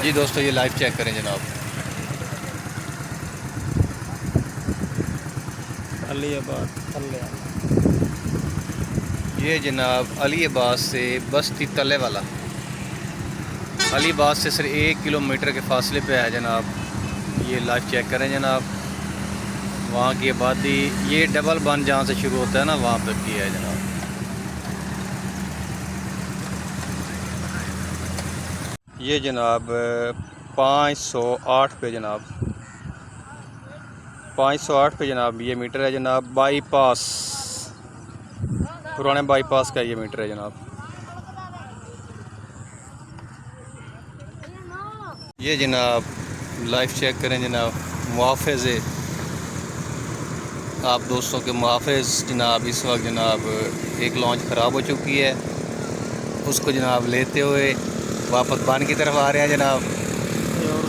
जी दोस्तों, ये live check करें जनाब। ये जनाब अलीबाद से बस्ती तले वाला, अलीबाद से सिर्फ 1 किलोमीटर के फासले पे है जनाब। ये लाइव चेक करें जनाब। वहाँ की आबादी, ये डबल बन जहाँ से शुरू होता है ना, वहाँ तक की है जनाब। ये जनाब 508 पे जनाब, 508 पे जनाब ये मीटर है जनाब। बाईपास, पुराने बाईपास का ये मीटर है जनाब। ये जनाब लाइव चेक करें जनाब। मुआफ़ज़े, आप दोस्तों के मुआफ़ज़ जनाब, इस वक्त जनाब एक लॉन्च ख़राब हो चुकी है, उसको जनाब लेते हुए वापस बान की तरफ आ रहे हैं जनाब।